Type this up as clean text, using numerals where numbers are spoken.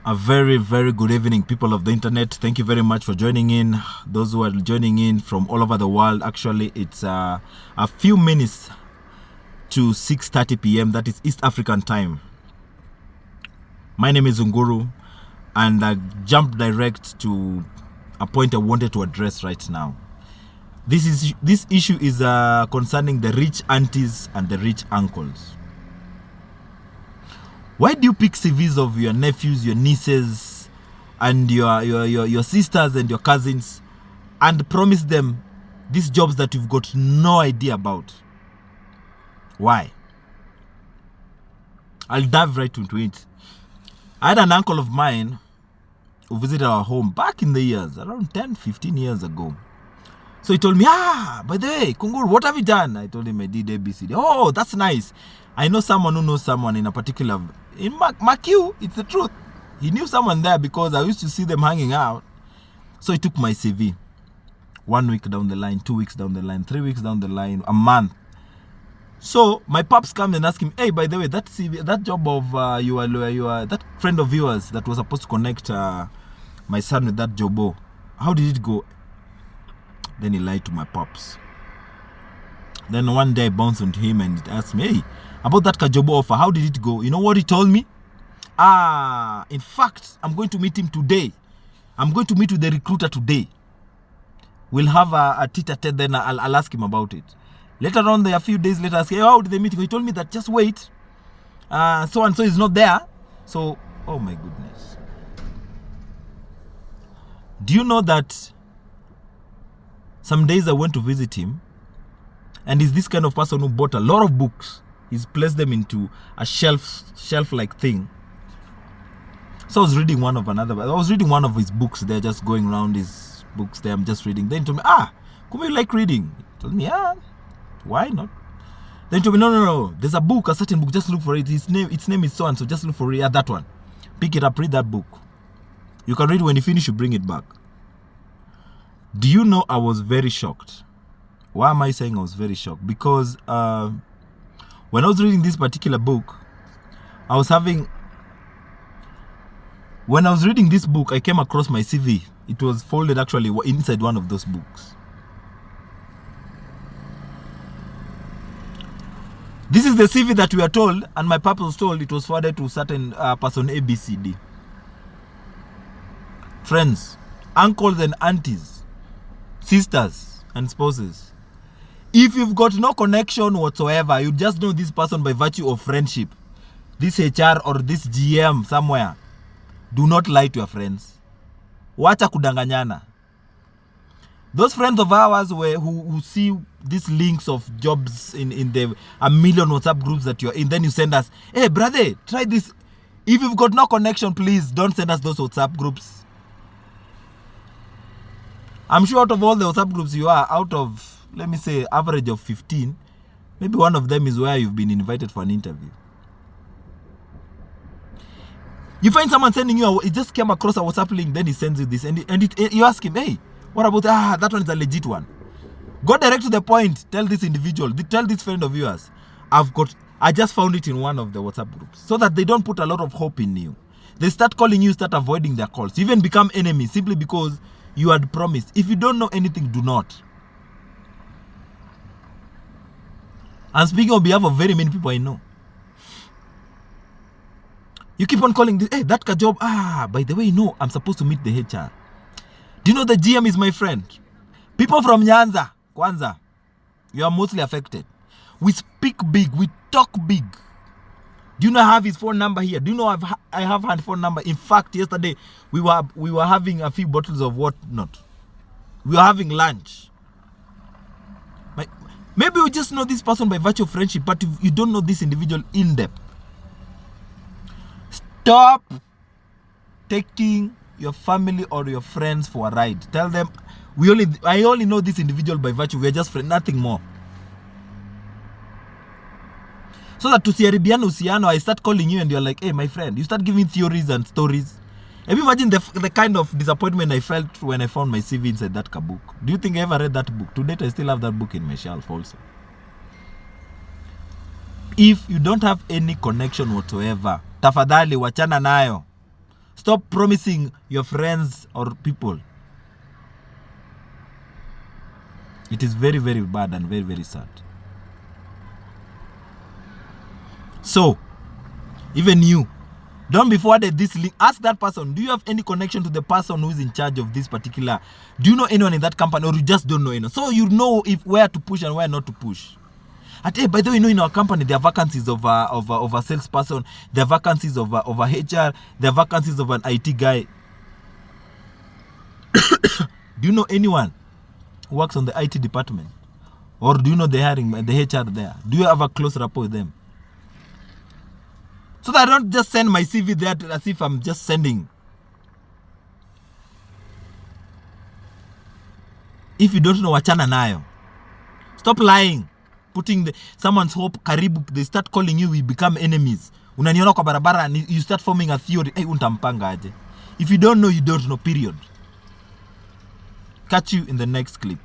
A very, very good evening, people of the internet. Thank you very much for joining in. Those who are joining in from all over the world, actually, it's a few minutes to 6:30 p.m. That is East African time. My name is Unguru, and I jumped direct to a point I wanted to address right now. This issue is concerning the rich aunties and the rich uncles. Why do you pick CVs of your nephews, your nieces, and your sisters and your cousins and promise them these jobs that you've got no idea about? Why? I'll dive right into it. I had an uncle of mine who visited our home back in the years, around 10, 15 years ago. So he told me, by the way, Kunguru, what have you done? I told him I did ABCD. Oh, that's nice. I know someone who knows someone in a particular, in Makiu, it's the truth. He knew someone there because I used to see them hanging out. So he took my CV. 1 week down the line, 2 weeks down the line, 3 weeks down the line, a month. So my pops come and ask him, hey, by the way, that CV, that job of that friend of yours that was supposed to connect my son with that jobo, how did it go? Then he lied to my pops. Then one day I bounced into him and asked me, hey, about that Kajobo offer, how did it go? You know what he told me? In fact, I'm going to meet him today. I'm going to meet with the recruiter today. We'll have a tete-a-tete, then I'll ask him about it. Later on, a few days later, I say, how did they meet? He told me that just wait. So-and-so is not there. So, oh my goodness. Do you know that some days I went to visit him, and he's this kind of person who bought a lot of books. He's placed them into a shelf-like thing. So I was reading one of his books. They're just going around his books there. I'm just reading. Then he told me, come you like reading? He told me, why not? Then he told me, no. There's a certain book. Just look for it. Its name is so and so. Just look for it. That one. Pick it up. Read that book. You can read it. When you finish, you bring it back. Do you know I was very shocked? Why am I saying I was very shocked? Because when I was reading this particular book, when I was reading this book, I came across my CV. It was folded actually inside one of those books. This is the CV that we are told, and my papa was told it was forwarded to certain person ABCD. Friends, uncles and aunties, sisters and spouses. If you've got no connection whatsoever, you just know this person by virtue of friendship, this HR or this GM somewhere, do not lie to your friends. Wacha kudanganyana. Those friends of ours who see these links of jobs in the a million WhatsApp groups that you're in, then you send us, hey brother, try this. If you've got no connection, please don't send us those WhatsApp groups. I'm sure out of all the WhatsApp groups you are, out of, let me say, average of 15, maybe one of them is where you've been invited for an interview. You find someone sending you, it just came across a WhatsApp link, then he sends you this, and you ask him, hey, what about, that one is a legit one. Go direct to the point, tell this individual, tell this friend of yours, I just found it in one of the WhatsApp groups, so that they don't put a lot of hope in you. They start calling you, start avoiding their calls, you even become enemies simply because you had promised. If you don't know anything, do not. I'm speaking on behalf of very many people I know. You keep on calling this, hey, that job, by the way, no, I'm supposed to meet the HR. Do you know the GM is my friend? People from Nyanza, Kwanza, you are mostly affected. We speak big, we talk big. Do you know I have his phone number here? Do you know I have her phone number? In fact, yesterday, we were having a few bottles of whatnot. We were having lunch. Maybe you just know this person by virtue of friendship, but you don't know this individual in depth. Stop taking your family or your friends for a ride. Tell them, I only know this individual by virtue. We are just friends, nothing more. So that tusiharibiane uhusiano, I start calling you and you're like, hey, my friend. You start giving theories and stories. Have you imagine the kind of disappointment I felt when I found my CV inside that book? Do you think I ever read that book? To date, I still have that book in my shelf also. If you don't have any connection whatsoever, tafadhali wachana nayo. Stop promising your friends or people. It is very, very bad and very, very sad. So, even you, don't be forwarded this link. Ask that person, do you have any connection to the person who is in charge of this particular? Do you know anyone in that company, or you just don't know anyone? So you know if where to push and where not to push. And hey, by the way, in our company, there are vacancies of a salesperson, there are vacancies of HR, there are vacancies of an IT guy. Do you know anyone who works on the IT department? Or do you know the HR there? Do you have a close rapport with them? So that I don't just send my CV there as if I'm just sending. If you don't know, wachana nayo. Stop lying. Putting someone's hope karibu. They start calling you, we become enemies. Unaniona kwa barabara and you start forming a theory. Hey, untampanga aje. If you don't know, you don't know, period. Catch you in the next clip.